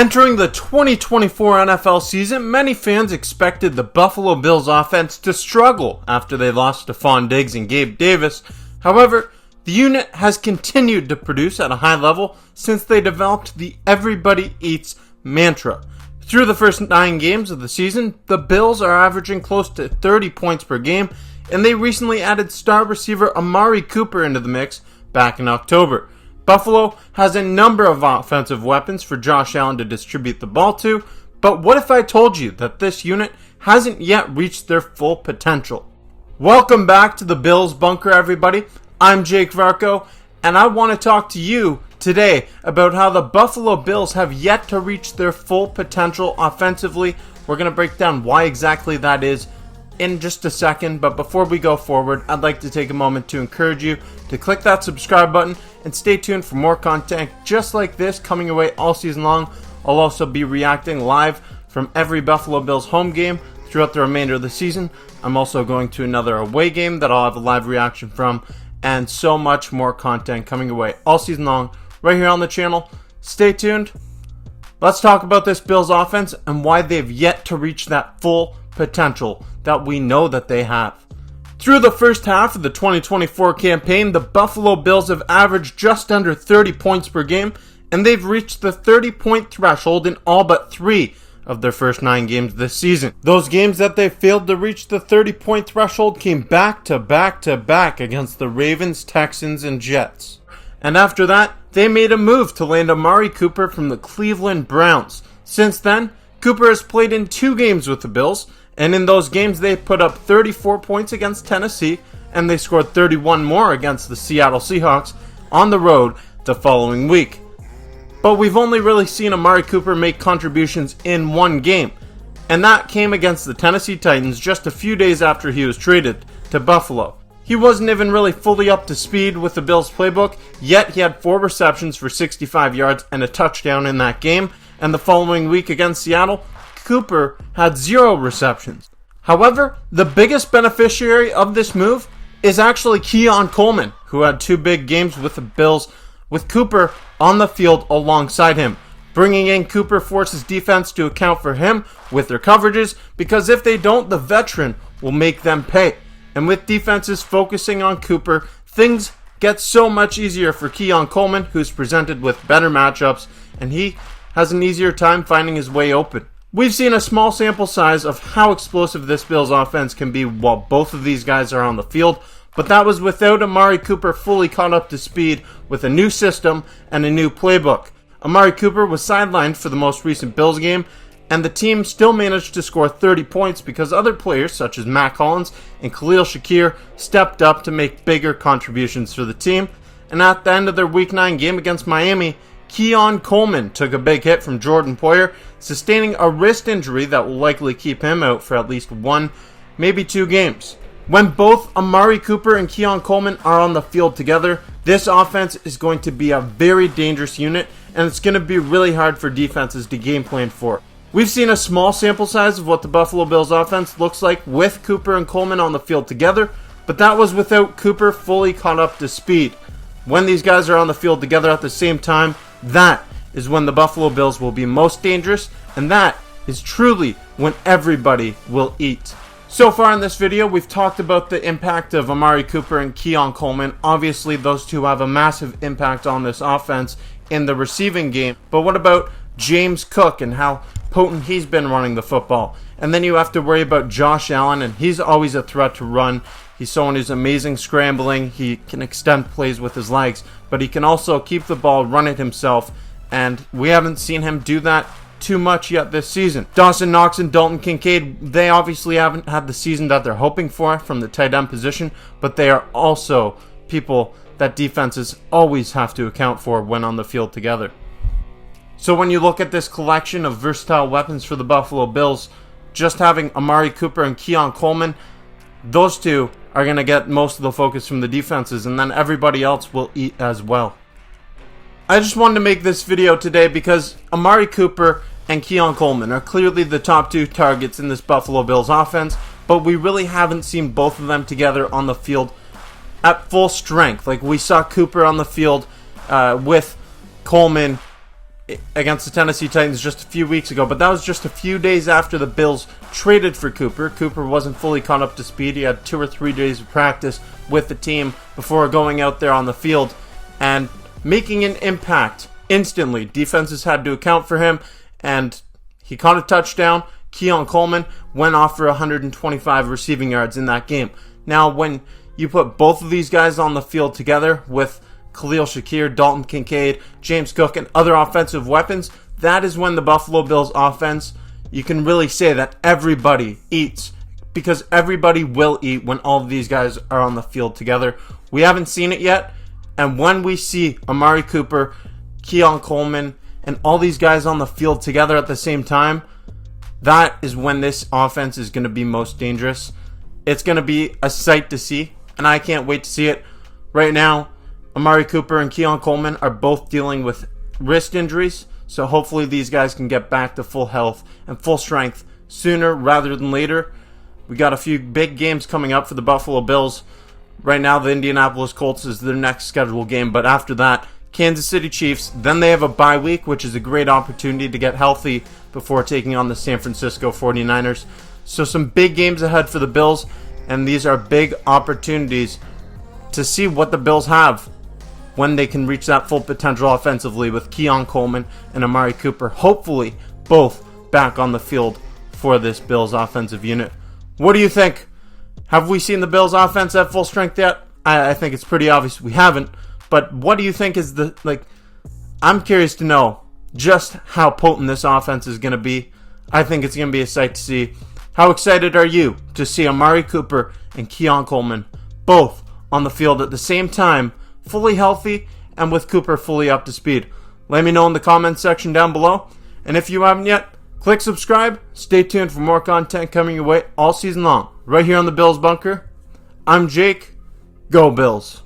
Entering the 2024 NFL season, many fans expected the Buffalo Bills offense to struggle after they lost Stephon Diggs and Gabe Davis. However, the unit has continued to produce at a high level since they developed the everybody eats mantra. Through the first 9 games of the season, the Bills are averaging close to 30 points per game, and they recently added star receiver Amari Cooper into the mix back in October. Buffalo has a number of offensive weapons for Josh Allen to distribute the ball to, but what if I told you that this unit hasn't yet reached their full potential? Welcome back to the Bills Bunker, everybody. I'm Jake Varco, and I want to talk to you today about how the Buffalo Bills have yet to reach their full potential offensively. We're going to break down why exactly that is in just a second, but before we go forward, I'd like to take a moment to encourage you to click that subscribe button and stay tuned for more content just like this coming your way all season long. I'll also be reacting live from every Buffalo Bills home game throughout the remainder of the season. I'm also going to another away game that I'll have a live reaction from, and so much more content coming your way all season long right here on the channel. Stay tuned. Let's talk about this Bills offense and why they've yet to reach that full potential that we know that they have. Through the first half of the 2024 campaign, the Buffalo Bills have averaged just under 30 points per game, and they've reached the 30-point threshold in all but 3 of their first 9 games this season. Those games that they failed to reach the 30-point threshold came back to back against the Ravens, Texans, and Jets. And after that, they made a move to land Amari Cooper from the Cleveland Browns. Since then, Cooper has played in 2 games with the Bills, and in those games they put up 34 points against Tennessee, and they scored 31 more against the Seattle Seahawks on the road the following week. But we've only really seen Amari Cooper make contributions in 1 game, and that came against the Tennessee Titans just a few days after he was traded to Buffalo. He wasn't even really fully up to speed with the Bills playbook, yet he had 4 receptions for 65 yards and a touchdown in that game, and the following week against Seattle, Cooper had 0 receptions. However, the biggest beneficiary of this move is actually Keon Coleman, who had 2 big games with the Bills, with Cooper on the field alongside him. Bringing in Cooper forces defense to account for him with their coverages, because if they don't, the veteran will make them pay. And with defenses focusing on Cooper, things get so much easier for Keon Coleman, who's presented with better matchups, and he has an easier time finding his way open. We've seen a small sample size of how explosive this Bills offense can be while both of these guys are on the field, but that was without Amari Cooper fully caught up to speed with a new system and a new playbook. Amari Cooper was sidelined for the most recent Bills game, and the team still managed to score 30 points because other players such as Matt Collins and Khalil Shakir stepped up to make bigger contributions for the team. And at the end of their Week 9 game against Miami, Keon Coleman took a big hit from Jordan Poyer, sustaining a wrist injury that will likely keep him out for at least 1, maybe 2 games. When both Amari Cooper and Keon Coleman are on the field together, this offense is going to be a very dangerous unit, and it's going to be really hard for defenses to game plan for. We've seen a small sample size of what the Buffalo Bills offense looks like with Cooper and Coleman on the field together, but that was without Cooper fully caught up to speed. When these guys are on the field together at the same time, that is when the Buffalo Bills will be most dangerous, and that is truly when everybody will eat. So far in this video, we've talked about the impact of Amari Cooper and Keon Coleman. Obviously, those two have a massive impact on this offense in the receiving game. But what about James Cook and how potent he's been running the football? And then you have to worry about Josh Allen, and he's always a threat to run. He's someone who's amazing scrambling. He can extend plays with his legs, but he can also keep the ball, run it himself, and we haven't seen him do that too much yet this season. Dawson Knox and Dalton Kincaid, they obviously haven't had the season that they're hoping for from the tight end position, but they are also people that defenses always have to account for when on the field together. So when you look at this collection of versatile weapons for the Buffalo Bills, just having Amari Cooper and Keon Coleman, those two are going to get most of the focus from the defenses, and then everybody else will eat as well. I just wanted to make this video today because Amari Cooper and Keon Coleman are clearly the top 2 targets in this Buffalo Bills offense, but we really haven't seen both of them together on the field at full strength. Like we saw Cooper on the field with Coleman against the Tennessee Titans just a few weeks ago, but that was just a few days after the Bills traded for Cooper. Cooper wasn't fully caught up to speed. He had 2 or 3 days of practice with the team before going out there on the field and making an impact instantly. Defenses had to account for him, and he caught a touchdown. Keon Coleman went off for 125 receiving yards in that game. Now, when you put both of these guys on the field together with Khalil Shakir, Dalton Kincaid, James Cook, and other offensive weapons, that is when the Buffalo Bills offense, you can really say that everybody eats, because everybody will eat when all of these guys are on the field together. We haven't seen it yet, and when we see Amari Cooper, Keon Coleman, and all these guys on the field together at the same time, that is when this offense is going to be most dangerous. It's going to be a sight to see, and I can't wait to see it. Right now, Amari Cooper and Keon Coleman are both dealing with wrist injuries, so hopefully these guys can get back to full health and full strength sooner rather than later. We got a few big games coming up for the Buffalo Bills. Right now, the Indianapolis Colts is their next scheduled game, but after that, Kansas City Chiefs. Then they have a bye week, which is a great opportunity to get healthy before taking on the San Francisco 49ers. So some big games ahead for the Bills, and these are big opportunities to see what the Bills have when they can reach that full potential offensively with Keon Coleman and Amari Cooper, hopefully both back on the field for this Bills offensive unit. What do you think? Have we seen the Bills offense at full strength yet? I think it's pretty obvious we haven't, but what do you think is I'm curious to know just how potent this offense is going to be. I think it's going to be a sight to see. How excited are you to see Amari Cooper and Keon Coleman both on the field at the same time, fully healthy, and with Cooper fully up to speed? Let me know in the comments section down below. And if you haven't yet, click subscribe. Stay tuned for more content coming your way all season long, right here on the Bills Bunker. I'm Jake. Go Bills.